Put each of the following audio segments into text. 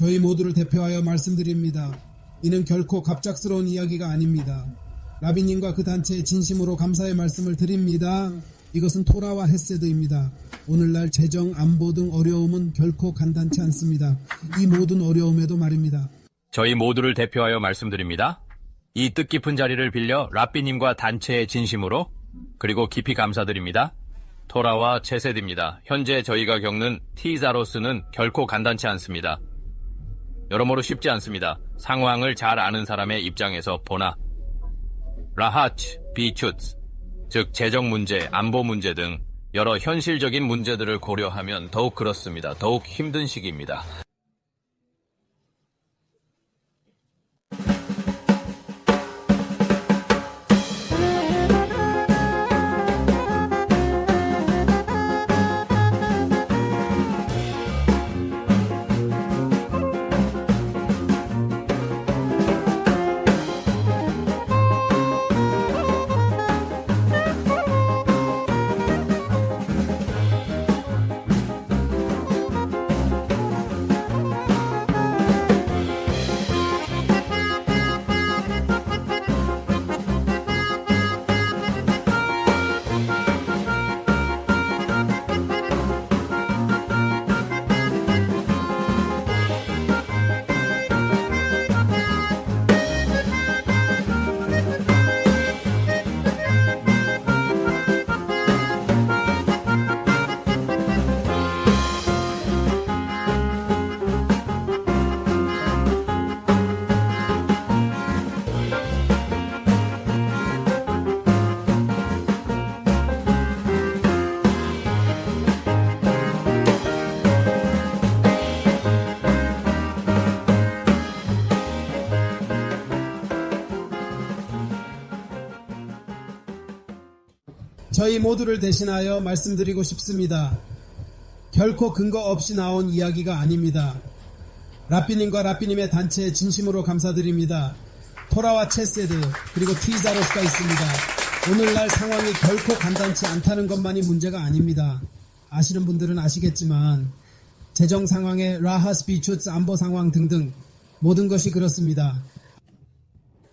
저희 모두를 대표하여 말씀드립니다. 이는 결코 갑작스러운 이야기가 아닙니다. 라비님과 그 단체에 진심으로 감사의 말씀을 드립니다. 이것은 토라와 헤세드입니다. 오늘날 재정, 안보 등 어려움은 결코 간단치 않습니다. 이 모든 어려움에도 말입니다. 저희 모두를 대표하여 말씀드립니다. 이 뜻깊은 자리를 빌려 라삐님과 단체의 진심으로 그리고 깊이 감사드립니다. 토라와 체세드입니다. 현재 저희가 겪는 티자로스는 결코 간단치 않습니다. 여러모로 쉽지 않습니다. 상황을 잘 아는 사람의 입장에서 보나 라하츠, 비추츠, 즉 재정 문제, 안보 문제 등 여러 현실적인 문제들을 고려하면 더욱 그렇습니다. 더욱 힘든 시기입니다. 저희 모두를 대신하여 말씀드리고 싶습니다. 결코 근거 없이 나온 이야기가 아닙니다. 라삐님과 라삐님의 단체에 진심으로 감사드립니다. 토라와 체세드 그리고 티자로스가 있습니다. 오늘날 상황이 결코 간단치 않다는 것만이 문제가 아닙니다. 아시는 분들은 아시겠지만 재정 상황에 라하스 비추츠 안보 상황 등등 모든 것이 그렇습니다.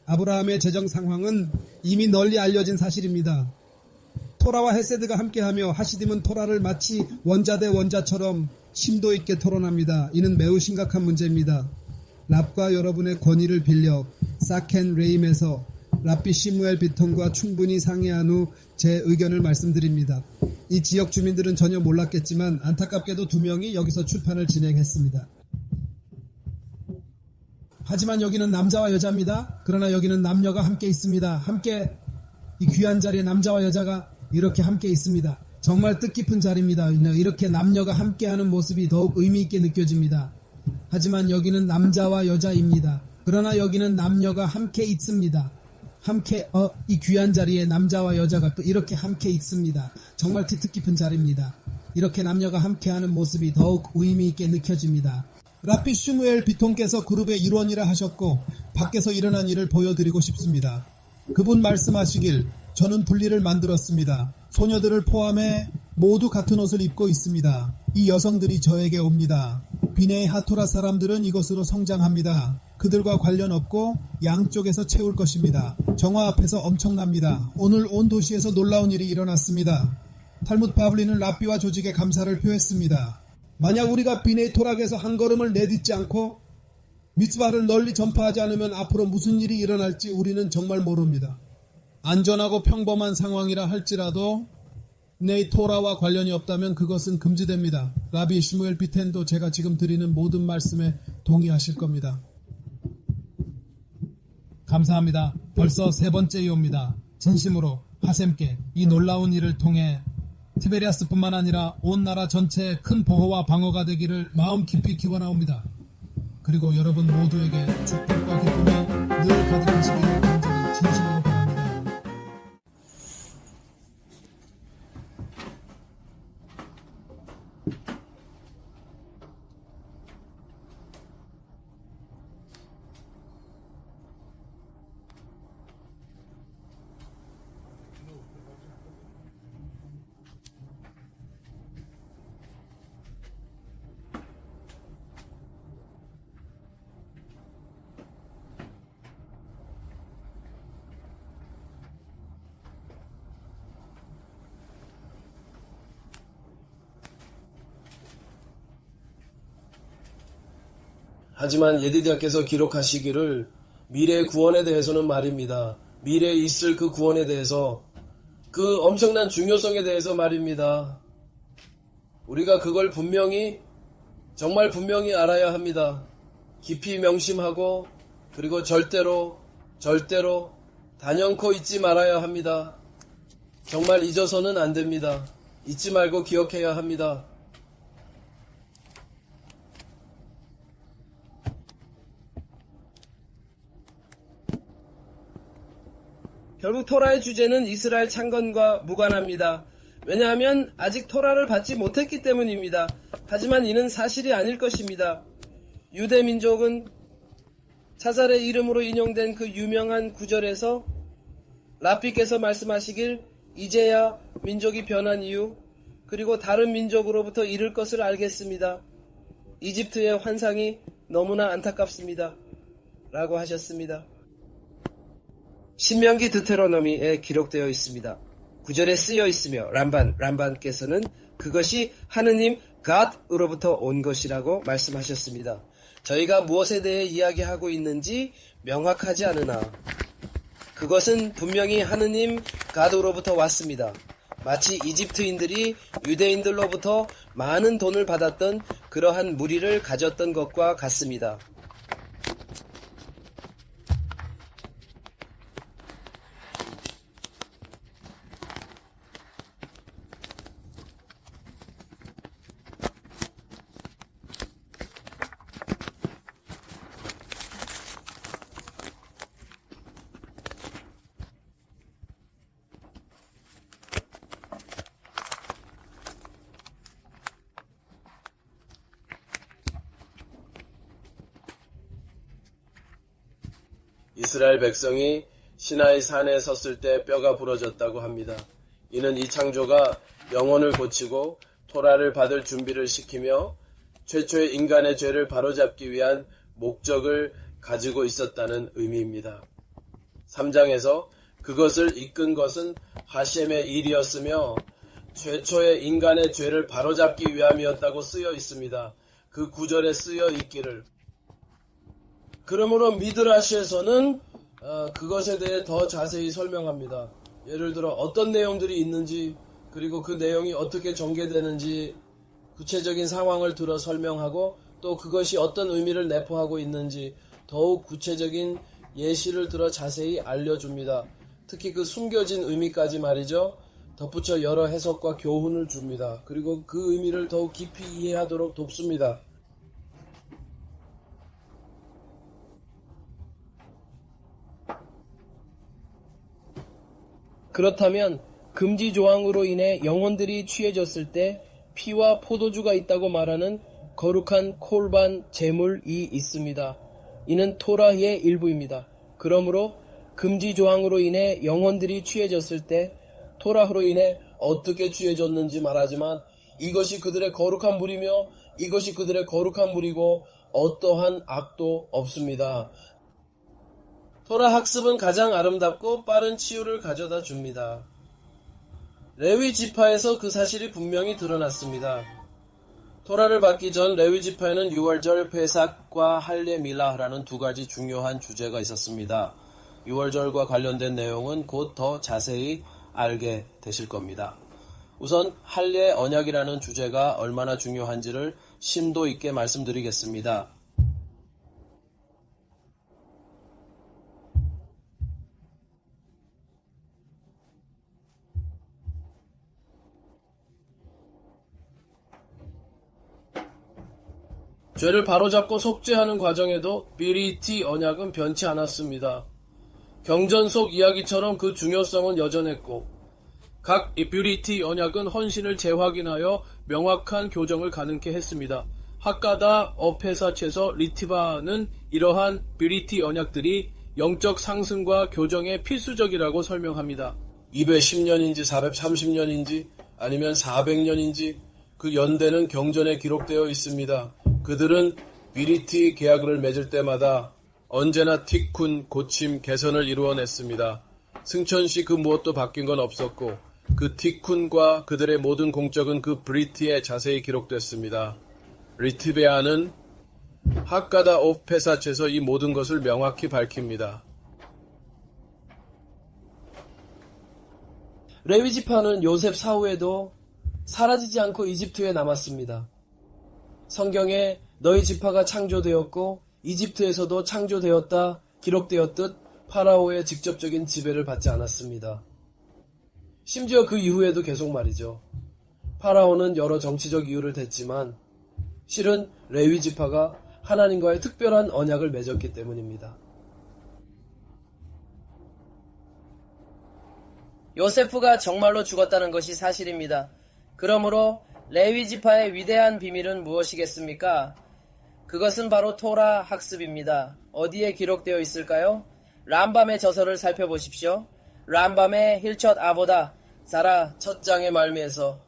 아브라함의 재정 상황은 이미 널리 알려진 사실입니다. 토라와 헤세드가 함께하며 하시딤은 토라를 마치 원자 대 원자처럼 심도 있게 토론합니다. 이는 매우 심각한 문제입니다. 랍과 여러분의 권위를 빌려 사켄 레임에서 랍비 시무엘 비통과 충분히 상의한 후 제 의견을 말씀드립니다. 이 지역 주민들은 전혀 몰랐겠지만 안타깝게도 2명이 여기서 출판을 진행했습니다. 하지만 여기는 남자와 여자입니다. 그러나 여기는 남녀가 함께 있습니다. 함께 이 귀한 자리에 남자와 여자가 이렇게 함께 있습니다. 정말 뜻깊은 자리입니다. 이렇게 남녀가 함께하는 모습이 더욱 의미 있게 느껴집니다. 하지만 여기는 남자와 여자입니다. 그러나 여기는 남녀가 함께 있습니다. 함께 이 귀한 자리에 남자와 여자가 또 이렇게 함께 있습니다. 정말 뜻깊은 자리입니다. 이렇게 남녀가 함께하는 모습이 더욱 의미 있게 느껴집니다. 랍비 슈무엘 비통께서 그룹의 일원이라 하셨고 밖에서 일어난 일을 보여드리고 싶습니다. 그분 말씀하시길 저는 분리를 만들었습니다. 소녀들을 포함해 모두 같은 옷을 입고 있습니다. 이 여성들이 저에게 옵니다. 비네의 하토라 사람들은 이것으로 성장합니다. 그들과 관련 없고 양쪽에서 채울 것입니다. 정화 앞에서 엄청납니다. 오늘 온 도시에서 놀라운 일이 일어났습니다. 탈무드 바블리는 랍비와 조직에 감사를 표했습니다. 만약 우리가 비네의 토락에서 한 걸음을 내딛지 않고 미츠바를 널리 전파하지 않으면 앞으로 무슨 일이 일어날지 우리는 정말 모릅니다. 안전하고 평범한 상황이라 할지라도 네 토라와 관련이 없다면 그것은 금지됩니다. 라비 시무엘 비텐도 제가 지금 드리는 모든 말씀에 동의하실 겁니다. 감사합니다. 벌써 3번째이옵니다. 진심으로 하셈께 이 놀라운 일을 통해 티베리아스뿐만 아니라 온 나라 전체에 큰 보호와 방어가 되기를 마음 깊이 기원하옵니다. 그리고 여러분 모두에게 축복과 기쁨이 늘 가득하시기를 간절히 진심으로 바랍니다. 하지만 예디디아께서 기록하시기를 미래의 구원에 대해서는 말입니다. 미래에 있을 그 구원에 대해서, 그 엄청난 중요성에 대해서 말입니다. 우리가 그걸 정말 분명히 알아야 합니다. 깊이 명심하고, 그리고 절대로 단연코 잊지 말아야 합니다. 정말 잊어서는 안 됩니다. 잊지 말고 기억해야 합니다. 결국 토라의 주제는 이스라엘 창건과 무관합니다. 왜냐하면 아직 토라를 받지 못했기 때문입니다. 하지만 이는 사실이 아닐 것입니다. 유대 민족은 차살의 이름으로 인용된 그 유명한 구절에서 랍비께서 말씀하시길 이제야 민족이 변한 이유, 그리고 다른 민족으로부터 잃을 것을 알겠습니다. 이집트의 환상이 너무나 안타깝습니다. 라고 하셨습니다. 신명기 드테로노미에 기록되어 있습니다. 구절에 쓰여 있으며 람반께서는 그것이 하느님 God으로부터 온 것이라고 말씀하셨습니다. 저희가 무엇에 대해 이야기하고 있는지 명확하지 않으나 그것은 분명히 하느님 God으로부터 왔습니다. 마치 이집트인들이 유대인들로부터 많은 돈을 받았던 그러한 무리를 가졌던 것과 같습니다. 이스라엘 백성이 시나이 산에 섰을 때 뼈가 부러졌다고 합니다. 이는 이 창조가 영혼을 고치고 토라를 받을 준비를 시키며 최초의 인간의 죄를 바로잡기 위한 목적을 가지고 있었다는 의미입니다. 3장에서 그것을 이끈 것은 하셴의 일이었으며 최초의 인간의 죄를 바로잡기 위함이었다고 쓰여 있습니다. 그 구절에 쓰여 있기를. 그러므로 미드라시에서는 그것에 대해 더 자세히 설명합니다. 예를 들어 어떤 내용들이 있는지, 그리고 그 내용이 어떻게 전개되는지 구체적인 상황을 들어 설명하고, 또 그것이 어떤 의미를 내포하고 있는지 더욱 구체적인 예시를 들어 자세히 알려줍니다. 특히 그 숨겨진 의미까지 말이죠. 덧붙여 여러 해석과 교훈을 줍니다. 그리고 그 의미를 더욱 깊이 이해하도록 돕습니다. 그렇다면 금지 조항으로 인해 영혼들이 취해졌을 때 피와 포도주가 있다고 말하는 거룩한 콜반 제물이 있습니다. 이는 토라의 일부입니다. 그러므로 금지 조항으로 인해 영혼들이 취해졌을 때 토라로 인해 어떻게 취해졌는지 말하지만 이것이 그들의 거룩한 물이며 이것이 그들의 거룩한 물이고 어떠한 악도 없습니다. 토라 학습은 가장 아름답고 빠른 치유를 가져다 줍니다. 레위 지파에서 그 사실이 분명히 드러났습니다. 토라를 받기 전 레위 지파에는 6월절 페삭과 할례 밀라라는 두 가지 중요한 주제가 있었습니다. 6월절과 관련된 내용은 곧 더 자세히 알게 되실 겁니다. 우선 할례 언약이라는 주제가 얼마나 중요한지를 심도 있게 말씀드리겠습니다. 죄를 바로잡고 속죄하는 과정에도 비리티 언약은 변치 않았습니다. 경전 속 이야기처럼 그 중요성은 여전했고, 각 비리티 언약은 헌신을 재확인하여 명확한 교정을 가능케 했습니다. 학가다 어페사체서 리티바는 이러한 비리티 언약들이 영적 상승과 교정에 필수적이라고 설명합니다. 210년인지 430년인지 아니면 400년인지 그 연대는 경전에 기록되어 있습니다. 그들은 비리티 계약을 맺을 때마다 언제나 티쿤, 고침, 개선을 이루어냈습니다. 승천시 그 무엇도 바뀐 건 없었고 그 티쿤과 그들의 모든 공적은 그 브리티에 자세히 기록됐습니다. 리티베아는 하가다 오프 페사체에서 이 모든 것을 명확히 밝힙니다. 레위 지파는 요셉 사후에도 사라지지 않고 이집트에 남았습니다. 성경에 너희 지파가 창조되었고 이집트에서도 창조되었다 기록되었듯 파라오의 직접적인 지배를 받지 않았습니다. 심지어 그 이후에도 계속 말이죠. 파라오는 여러 정치적 이유를 댔지만 실은 레위 지파가 하나님과의 특별한 언약을 맺었기 때문입니다. 요세프가 정말로 죽었다는 것이 사실입니다. 그러므로 레위 지파의 위대한 비밀은 무엇이겠습니까? 그것은 바로 토라 학습입니다. 어디에 기록되어 있을까요? 람밤의 저서를 살펴보십시오. 람밤의 힐첫 아보다 자라 첫 장의 말미에서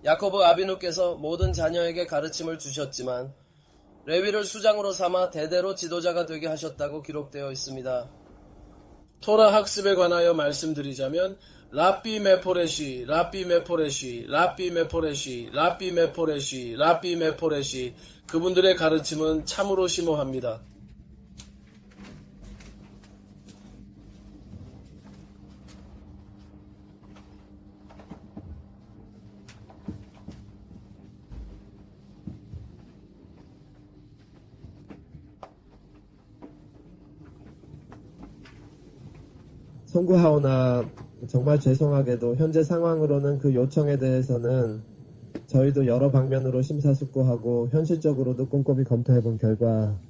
야코브 아비누께서 모든 자녀에게 가르침을 주셨지만 레위를 수장으로 삼아 대대로 지도자가 되게 하셨다고 기록되어 있습니다. 토라 학습에 관하여 말씀드리자면 라삐 메포레시, 라삐 메포레시, 라삐 메포레시, 라삐 메포레시, 라삐 메포레시 그분들의 가르침은 참으로 심오합니다. 송구하오나 정말 죄송하게도 현재 상황으로는 그 요청에 대해서는 저희도 여러 방면으로 심사숙고하고 현실적으로도 꼼꼼히 검토해본 결과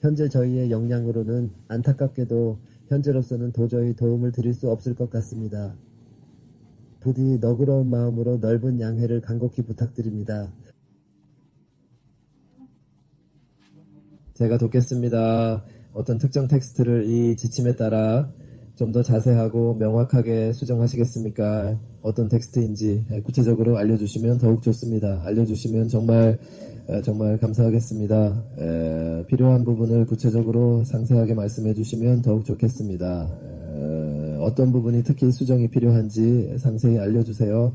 현재 저희의 역량으로는 안타깝게도 현재로서는 도저히 도움을 드릴 수 없을 것 같습니다. 부디 너그러운 마음으로 넓은 양해를 간곡히 부탁드립니다. 제가 돕겠습니다. 어떤 특정 텍스트를 이 지침에 따라 좀 더 자세하고 명확하게 수정하시겠습니까? 어떤 텍스트인지 구체적으로 알려주시면 더욱 좋습니다. 알려주시면 정말 감사하겠습니다. 필요한 부분을 구체적으로 상세하게 말씀해 주시면 더욱 좋겠습니다. 어떤 부분이 특히 수정이 필요한지 상세히 알려주세요.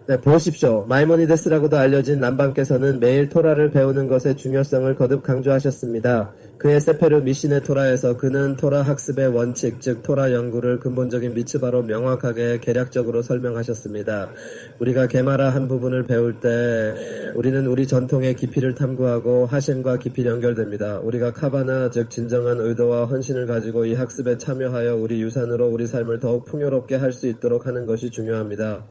네, 보십시오. 마이모니데스라고도 알려진 람밤께서는 매일 토라를 배우는 것의 중요성을 거듭 강조하셨습니다. 그의 세페르 미신의 토라에서 그는 토라 학습의 원칙, 즉 토라 연구를 근본적인 미츠바로 명확하게 계략적으로 설명하셨습니다. 우리가 게마라 한 부분을 배울 때 우리는 우리 전통의 깊이를 탐구하고 하심과 깊이 연결됩니다. 우리가 카바나, 즉 진정한 의도와 헌신을 가지고 이 학습에 참여하여 우리 유산으로 우리 삶을 더욱 풍요롭게 할 수 있도록 하는 것이 중요합니다.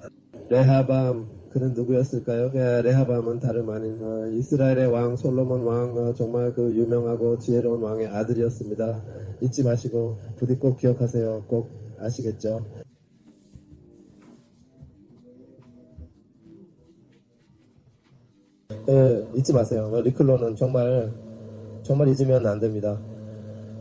레하밤, 그는 누구였을까요? 레하밤은 다름 아닌 이스라엘의 왕 솔로몬 왕, 정말 그 유명하고 지혜로운 왕의 아들이었습니다. 잊지 마시고 부디 꼭 기억하세요. 꼭 아시겠죠? 잊지 마세요. 리클로는 정말 잊으면 안 됩니다.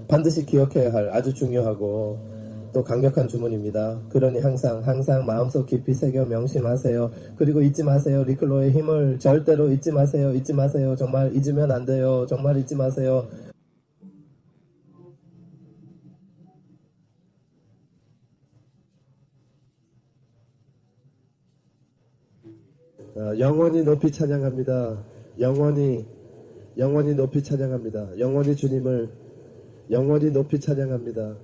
반드시 기억해야 할 아주 중요하고 또 강력한 주문입니다. 그러니 항상 마음속 깊이 새겨 명심하세요. 그리고 잊지 마세요. 리클로의 힘을 절대로 잊지 마세요. 정말 잊으면 안 돼요. 정말 잊지 마세요. 영원히 높이 찬양합니다. 영원히 높이 찬양합니다. 영원히 주님을 영원히 높이 찬양합니다.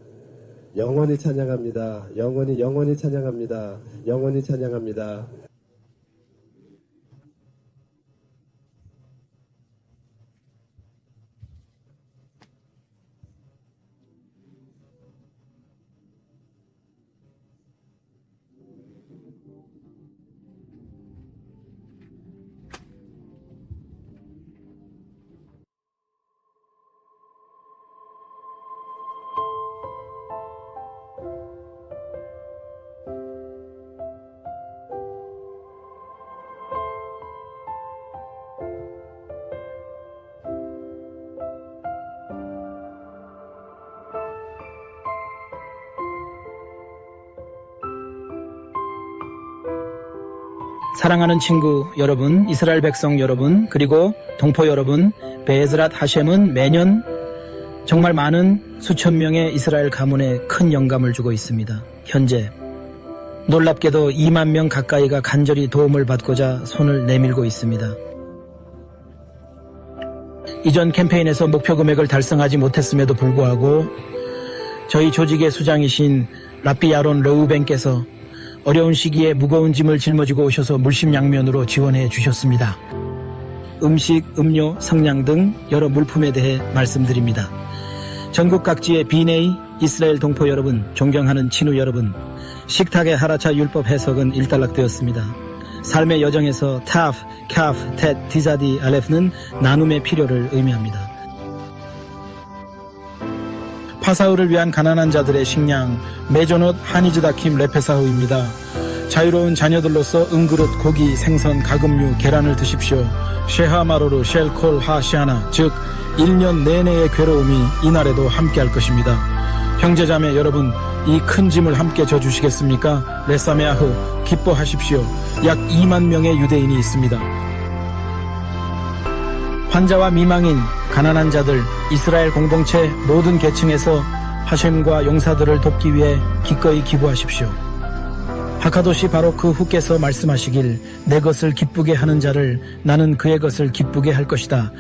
영원히 찬양합니다. 영원히 찬양합니다. 영원히 찬양합니다. 사랑하는 친구 여러분, 이스라엘 백성 여러분, 그리고 동포 여러분, 베에즈랏 하셴은 매년 정말 많은 수천 명의 이스라엘 가문에 큰 영감을 주고 있습니다. 현재 놀랍게도 2만 명 가까이가 간절히 도움을 받고자 손을 내밀고 있습니다. 이전 캠페인에서 목표 금액을 달성하지 못했음에도 불구하고 저희 조직의 수장이신 랍비 야론 르우벤께서 어려운 시기에 무거운 짐을 짊어지고 오셔서 물심양면으로 지원해 주셨습니다. 음식, 음료, 성냥 등 여러 물품에 대해 말씀드립니다. 전국 각지의 비네이, 이스라엘 동포 여러분, 존경하는 친우 여러분, 식탁의 하라차 율법 해석은 일단락되었습니다. 삶의 여정에서 타프, 카프, 텟, 디자디, 알레프는 나눔의 필요를 의미합니다. 파사흐를 위한 가난한 자들의 식량, 메조넛 하니즈다킴 레페사흐입니다. 자유로운 자녀들로서 은그릇, 고기, 생선, 가금류, 계란을 드십시오. 셰하마로르 쉘콜 하시아나, 즉 1년 내내의 괴로움이 이날에도 함께할 것입니다. 형제자매 여러분, 이 큰 짐을 함께 져주시겠습니까? 레사메아흐, 기뻐하십시오. 약 2만 명의 유대인이 있습니다. 환자와 미망인, 가난한 자들, 이스라엘 공동체 모든 계층에서 하셴과 용사들을 돕기 위해 기꺼이 기부하십시오. 하카도시 바로크 후께서 말씀하시길 내 것을 기쁘게 하는 자를 나는 그의 것을 기쁘게 할 것이다.